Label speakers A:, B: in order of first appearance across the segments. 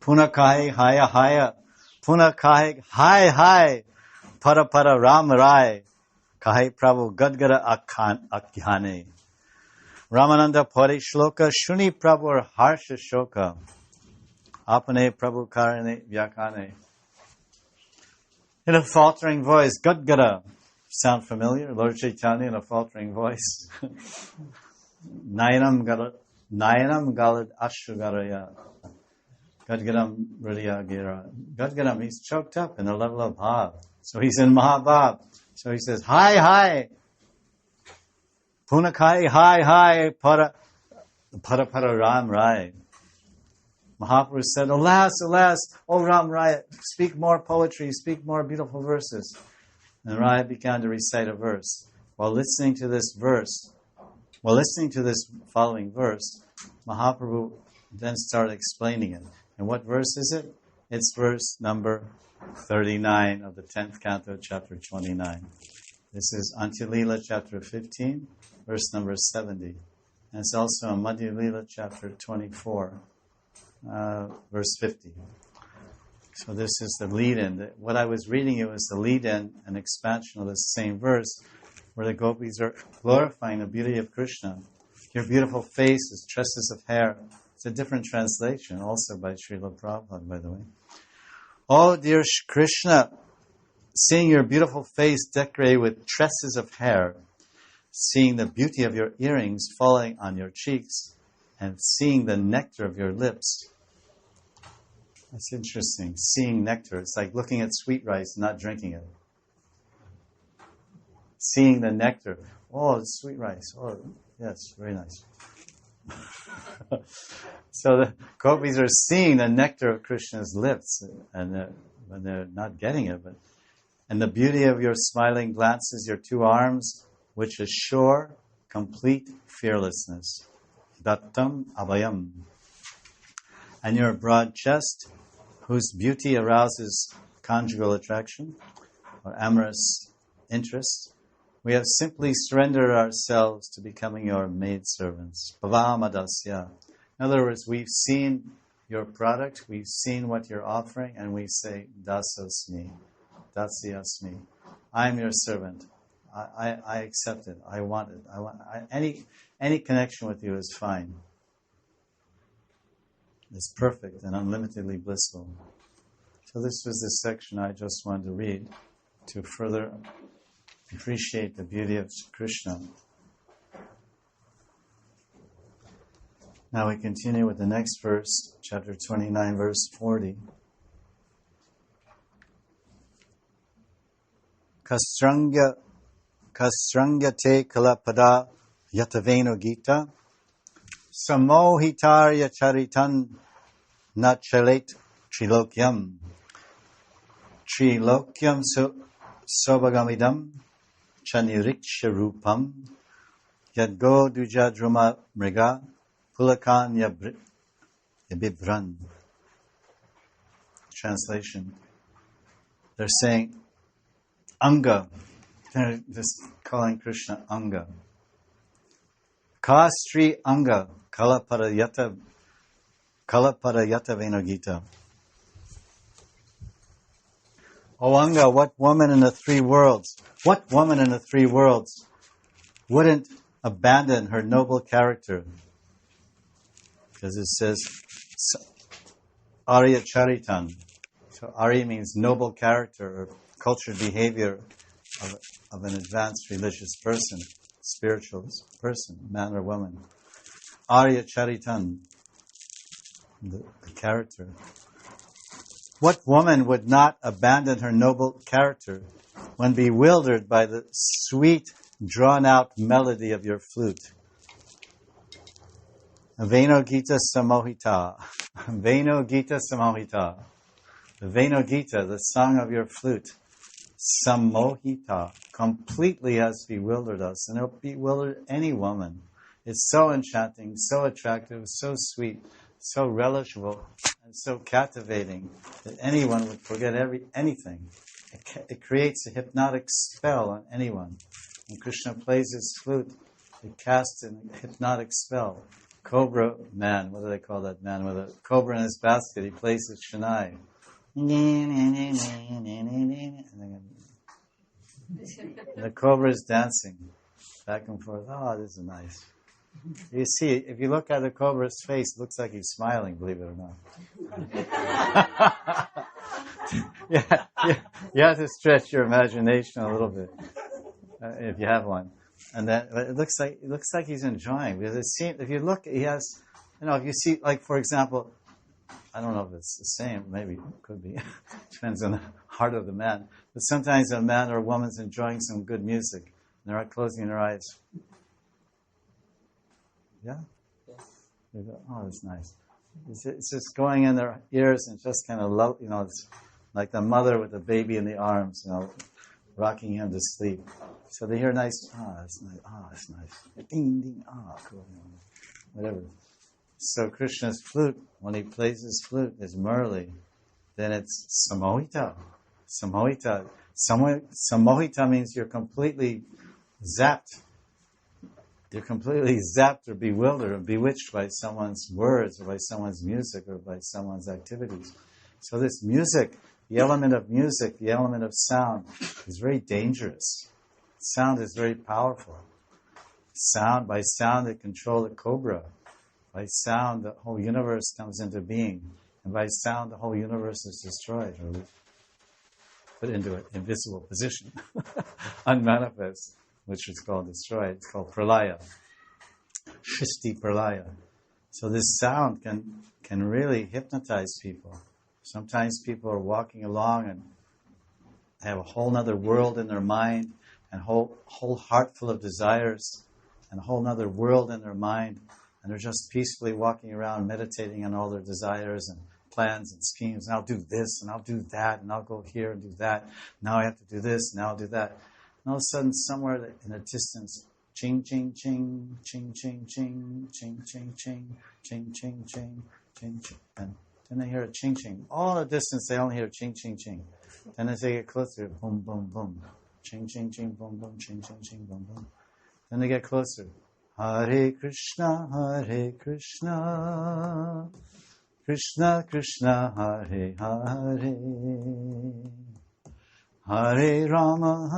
A: Punakahi haya haya. Punakahi hai hai. Para para ram rai. Kahi Prabhu Gadgara Akhane. Ramananda Pari Shloka Shuni Prabhu Harsha Shoka. Apane Prabhu Karane Vyakane. In a faltering voice, Gadgara. Sound familiar? Lord Chaitanya in a faltering voice. Nayanam Galad Ashugaraya. Gadgaram Hriya Gira. Gadgaram, he's choked up in the level of Bhav. So he's in Mahabhav. So he says, hi, hi. Punakai, hi, hi. Para Ram Rai. Mahaprabhu said, alas, alas, O Ram Rai, speak more poetry, speak more beautiful verses. And Rai began to recite a verse. While listening to this following verse, Mahaprabhu then started explaining it. And what verse is it? It's verse number 39 of the 10th canto, chapter 29. This is Antya Lila, chapter 15, verse number 70. And it's also in Madhya Lila, chapter 24, verse 50. So this is the lead-in. What I was reading, it was the lead-in and expansion of this same verse, where the gopis are glorifying the beauty of Krishna. Your beautiful face, his tresses of hair. It's a different translation, also by Srila Prabhupada, by the way. Oh, dear Krishna, seeing your beautiful face decorated with tresses of hair, seeing the beauty of your earrings falling on your cheeks, and seeing the nectar of your lips. That's interesting. Seeing nectar. It's like looking at sweet rice and not drinking it. Seeing the nectar. Oh, it's sweet rice. Oh, yes, very nice. So the gopis are seeing the nectar of Krishna's lips, and when they're not getting it, and the beauty of your smiling glances, your two arms, which assure complete fearlessness. Dattam abhayam. And your broad chest, whose beauty arouses conjugal attraction or amorous interest. We have simply surrendered ourselves to becoming your maidservants. Bhavamadasya. In other words, we've seen your product, we've seen what you're offering, and we say, Dasosmi, Dasyasmi. I'm your servant. I accept it. I want it. Any connection with you is fine. It's perfect and unlimitedly blissful. So this was the section I just wanted to read to further appreciate the beauty of Krishna. Now we continue with the next verse, chapter 29, verse 40. Kasrangya te kalapada yataveno gita samohitarya charitan nachalet trilokyam sobhagamidam chaniriksha rupam yadgo dujadruma mriga pulakan yabibran. Translation. They're saying Anga. They're just calling Krishna Anga. Kastri Anga Kalaparayata Venogita. O Anga, what woman in the three worlds wouldn't abandon her noble character? Because it says Arya Charitan. So Arya means noble character or cultured behavior of an advanced religious person, spiritual person, man or woman. Arya Charitan, the character. What woman would not abandon her noble character when bewildered by the sweet, drawn-out melody of your flute? Veno Gita Samohita. Veno Gita Samohita. The Veno Gita, the song of your flute. Samohita. Completely has bewildered us. And it'll bewilder any woman. It's so enchanting, so attractive, so sweet, so relishable, and so captivating that anyone would forget anything. It creates a hypnotic spell on anyone. When Krishna plays his flute, it casts a hypnotic spell. cobra man. What do they call that man with a cobra in his basket? He plays with Shania. And the cobra is dancing back and forth. Oh, this is nice. You see, if you look at the cobra's face, it looks like he's smiling, believe it or not. yeah, you have to stretch your imagination a little bit, if you have one. And then it looks like he's enjoying, because if you look, he has, if you see, like, for example, I don't know if it's the same, maybe it could be, depends on the heart of the man, but sometimes a man or a woman's enjoying some good music, and they're not closing their eyes. Yeah? Yes. They go, oh, that's nice. It's just going in their ears and just kind of love, it's like the mother with the baby in the arms, rocking him to sleep. So they hear nice, that's nice, that's nice. Ding, ding, cool, whatever. So Krishna's flute, when he plays his flute, is Murli. Then it's Samohita. Samohita means you're completely zapped. You're completely zapped or bewildered or bewitched by someone's words or by someone's music or by someone's activities. So this music, the element of music, the element of sound is very dangerous. Sound is very powerful. By sound they control the cobra. By sound the whole universe comes into being. And by sound the whole universe is destroyed or put into an invisible position, unmanifest, which is called destroyed. It's called pralaya. Shristi pralaya. So this sound can really hypnotize people. Sometimes people are walking along and have a whole other world in their mind and whole heart full of desires and a whole other world in their mind, and they're just peacefully walking around meditating on all their desires and plans and schemes. And I'll do this and I'll do that and I'll go here and do that. Now I have to do this, now I'll do that. And all of a sudden, somewhere in the distance, ching, ching, ching, ching, ching, ching, ching, ching, ching, ching, ching, ching, ching, ching. And then they hear a ching, ching. All the distance, they only hear ching, ching, ching. Then as they get closer, boom, boom, boom. Ching, ching, ching, boom, boom, ching, ching, ching, boom, boom. Then they get closer. Hare Krishna, Krishna Krishna, Hare Hare. Hare Rama,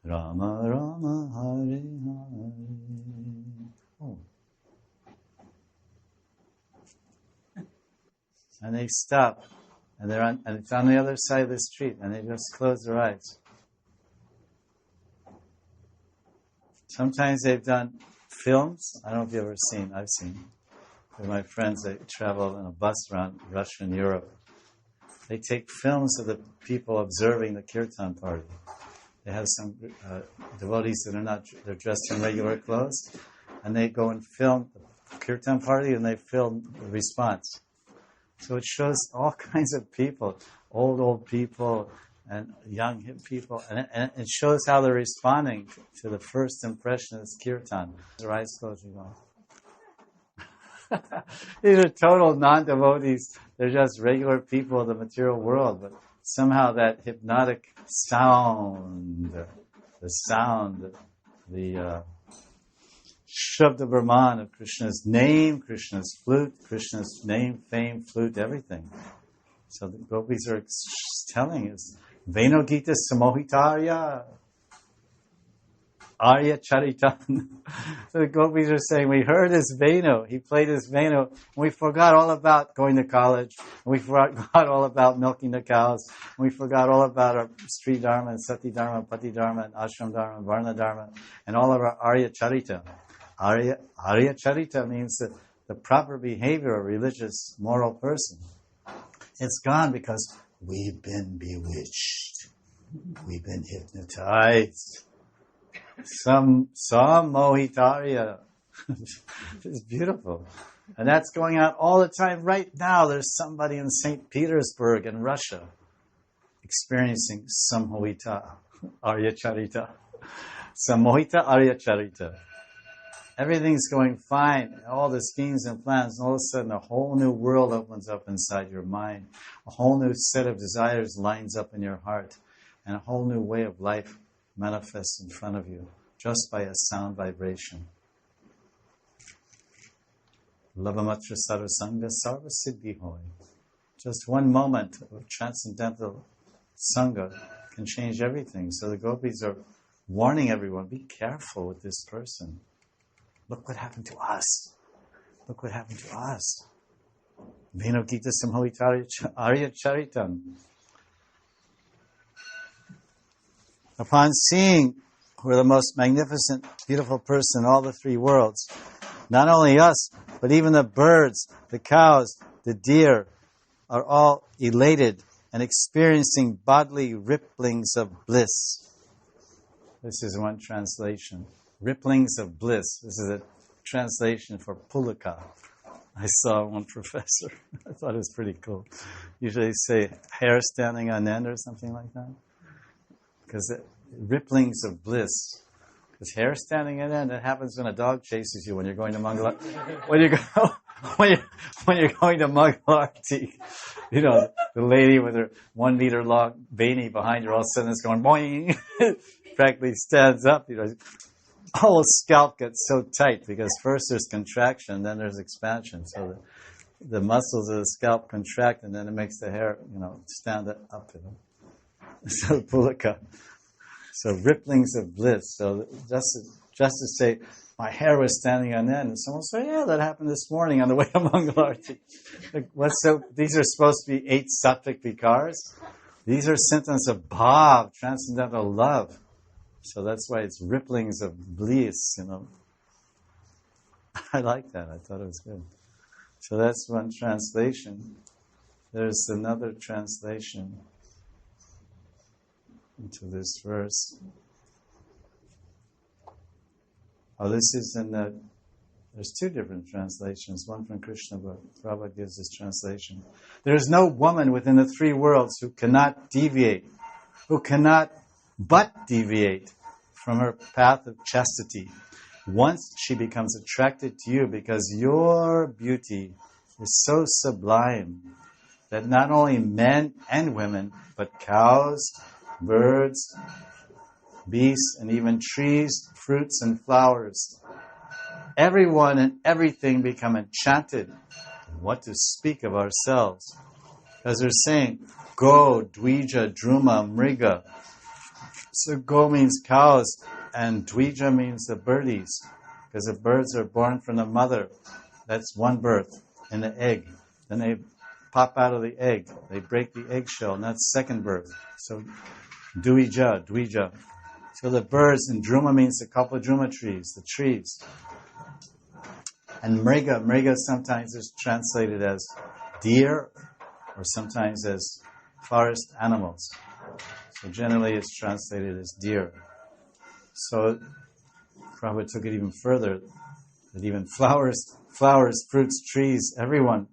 A: Rama Rama, Hare Hare. Oh. And they stop, and it's on the other side of the street, and they just close their eyes. Sometimes they've done films. I don't know if you've ever seen. I've seen. With my friends, they travel in a bus around Russia and Europe. They take films of the people observing the kirtan party. They have some devotees that they're dressed in regular clothes, and they go and film the kirtan party, and they film the response. So it shows all kinds of people, old people, and young hip people, and it shows how they're responding to the first impression of this kirtan. Their eyes closed, you go. These are total non-devotees. They're just regular people of the material world, but somehow that hypnotic sound, the Shabda Brahman of Krishna's name, Krishna's flute, Krishna's name, fame, flute, everything. So the gopis are telling us, Veno Gita Samohitarya, Arya Charitan. So the gopis are saying, we heard his Venu, he played his Venu, and we forgot all about going to college, and we forgot all about milking the cows, and we forgot all about our Sri Dharma, and Sati Dharma, Pati Dharma, and Ashram Dharma, and Varna Dharma, and all of our Arya Charita. Arya Charita means the proper behavior of a religious, moral person. It's gone because we've been bewitched. We've been hypnotized. Some mohitarya. It's beautiful. And that's going on all the time. Right now, there's somebody in St. Petersburg in Russia experiencing sammohita, Arya Charita. Sammohita, Arya Charita. Everything's going fine, all the schemes and plans, and all of a sudden a whole new world opens up inside your mind. A whole new set of desires lines up in your heart, and a whole new way of life manifests in front of you. just by a sound vibration. Lavamatra sarasanga sarva siddhi hoy. Just one moment of transcendental sangha can change everything. So the gopis are warning everyone, be careful with this person. Look what happened to us. Look what happened to us. Veno Gita Samhoitari Arya Charitam. Upon seeing we're the most magnificent, beautiful person in all the three worlds, not only us, but even the birds, the cows, the deer are all elated and experiencing bodily ripplings of bliss. This is one translation. Ripplings of bliss. This is a translation for pulaka. I saw one professor. I thought it was pretty cool. Usually they say hair standing on end or something like that. Because ripplings of bliss. Because hair standing on end, it happens when a dog chases you when you're going to Mangala. When you're going to Mangalarti, you know, the lady with her 1 meter long beanie behind her all of a sudden is going boing, practically stands up, you know. Whole scalp gets so tight because first there's contraction, then there's expansion. So the muscles of the scalp contract, and then it makes the hair, you know, stand up. You know. So pulaka. So ripplings of bliss. So just to say, my hair was standing on end, and someone said, "Yeah, that happened this morning on the way to Mangalarti." Like, these are supposed to be 8 sattvic vikars. These are symptoms of bhav, transcendental love. So that's why it's ripplings of bliss, you know. I like that. I thought it was good. So that's one translation. There's another translation into this verse. Oh, this is there's 2 different translations, one from Krishna, but Prabhupada gives this translation. There is no woman within the 3 worlds who cannot but deviate from her path of chastity once she becomes attracted to you, because your beauty is so sublime that not only men and women, but cows, birds, beasts, and even trees, fruits, and flowers, everyone and everything become enchanted. What to speak of ourselves? Because they're saying, Go, Dvija, Druma, Mriga. So Go means cows, and Dvija means the birdies, because the birds are born from the mother. That's one birth in the egg. Then they pop out of the egg. They break the eggshell, and that's second birth. So Dvija. So the birds, and Druma means the Kalpadruma trees, the trees. And Mriga sometimes is translated as deer, or sometimes as forest animals. So generally it's translated as deer. So Prabhupada took it even further, that even flowers, fruits, trees, everyone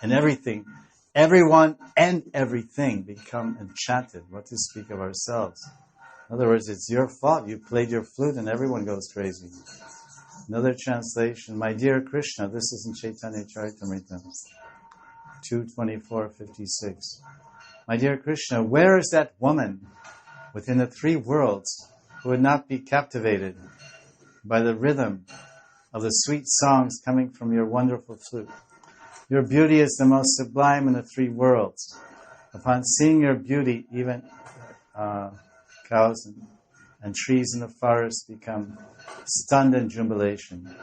A: and everything become enchanted. What to speak of ourselves? In other words, it's your fault. You played your flute and everyone goes crazy. Another translation, my dear Krishna, this is in Chaitanya Charitamrita, 2:24-56. My dear Krishna, where is that woman within the 3 worlds who would not be captivated by the rhythm of the sweet songs coming from your wonderful flute? Your beauty is the most sublime in the 3 worlds. Upon seeing your beauty, even cows and trees in the forest become stunned in jubilation.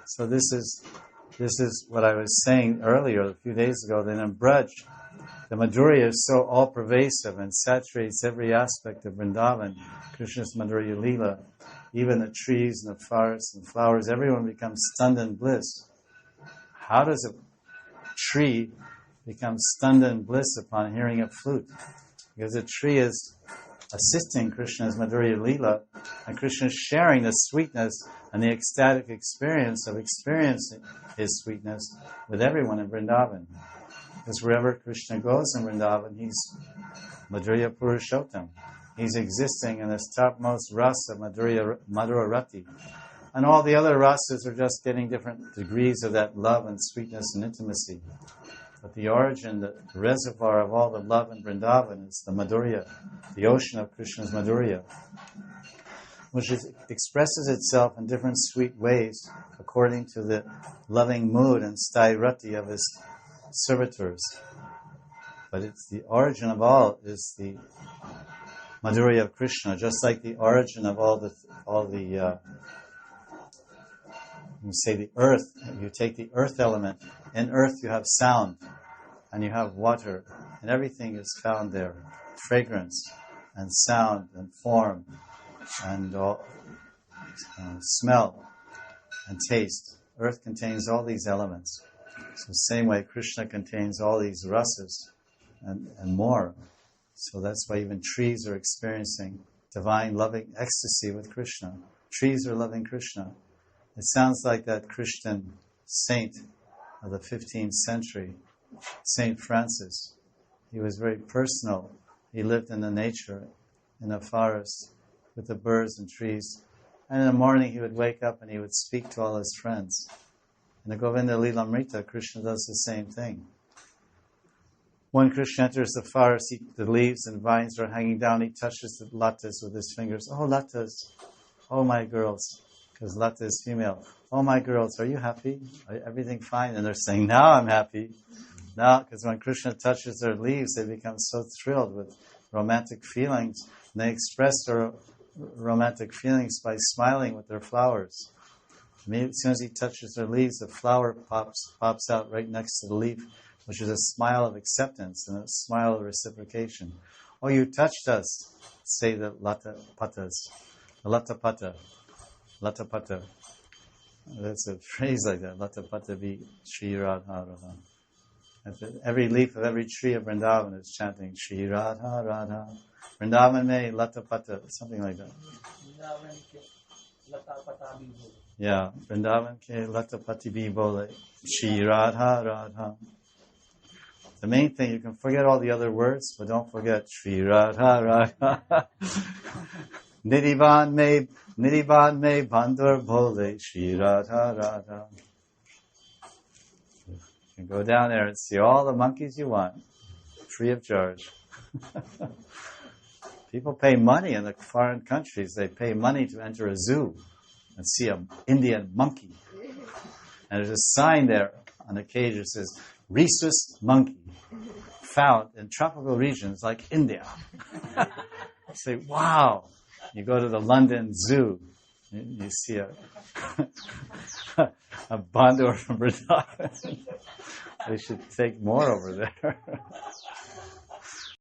A: So this is what I was saying earlier, a few days ago, that in Braj, the Madhurya is so all-pervasive and saturates every aspect of Vrindavan, Krishna's Madhurya Lila. Even the trees and the forests and flowers, everyone becomes stunned in bliss. How does a tree become stunned in bliss upon hearing a flute? Because a tree is assisting Krishna's Madhurya Lila, and Krishna is sharing the sweetness and the ecstatic experience of experiencing his sweetness with everyone in Vrindavan. Because wherever Krishna goes in Vrindavan, he's Madhurya Purushottam. He's existing in this topmost rasa, Madhura Rati. And all the other rasas are just getting different degrees of that love and sweetness and intimacy. But the origin, the reservoir of all the love in Vrindavan is the Madhurya, the ocean of Krishna's Madhurya. which expresses itself in different sweet ways according to the loving mood and stairati of his servitors. But it's the origin of all is the Madhurya of Krishna, just like the origin of all the you say the earth. You take the earth element. In earth you have sound, and you have water, and everything is found there. Fragrance, and sound, and form, and smell, and taste. Earth contains all these elements. So the same way Krishna contains all these rasas and more. So that's why even trees are experiencing divine loving ecstasy with Krishna. Trees are loving Krishna. It sounds like that Christian saint of the 15th century, Saint Francis. He was very personal. He lived in the nature, in a forest, with the birds and trees. And in the morning he would wake up and he would speak to all his friends. In the Govinda Lilamrita, Krishna does the same thing. When Krishna enters the forest, the leaves and vines are hanging down. He touches the latas with his fingers. Oh, latas. Oh, my girls. Because lata is female. Oh, my girls, are you happy? Everything fine? And they're saying, now I'm happy. Now, because when Krishna touches their leaves, they become so thrilled with romantic feelings. And they express their romantic feelings by smiling with their flowers. As soon as he touches their leaves, the flower pops out right next to the leaf, which is a smile of acceptance and a smile of reciprocation. Oh, you touched us, say the lata patas. The lata pata. Lata pata. That's a phrase like that. Lata pata bi Shri Radha Radha. Every leaf of every tree of Vrindavan is chanting Shri Radha Radha. Vrindavan me lata pata. Something like that. Yeah. Vrindavan ke lata pati bi bole. Shri Radha Radha. The main thing, you can forget all the other words, but don't forget Shri Radha Radha. Nidhivan me bandhur bole Shri Radha Radha. You can go down there and see all the monkeys you want, free of charge. People pay money in the foreign countries. They pay money to enter a zoo and see an Indian monkey. And there's a sign there on the cage that says, Rhesus monkey, found in tropical regions like India. You say, wow. You go to the London Zoo, you see a bandhur from Vrindavan. They should take more over there.